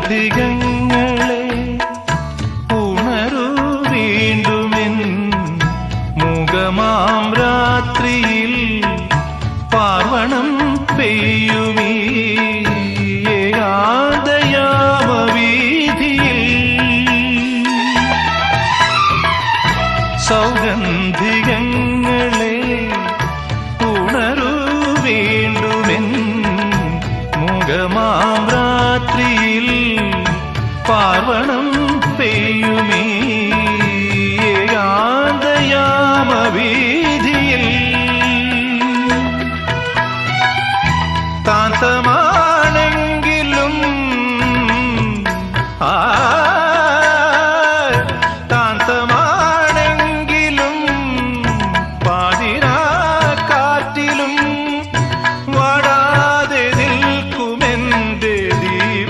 സൗഗന്ധികങ്ങളെ ഉണരൂ വീണ്ടുമെൻ മുഖമാം രാത്രിയിൽ പാർവണം പെയ്യുമീ ഏകാന്തയാമവീഥിയിൽ സൗഗന്ധികങ്ങളെ ഉണരൂ വീണ്ടുമെൻ മുഖമാം രാത്രിയിൽ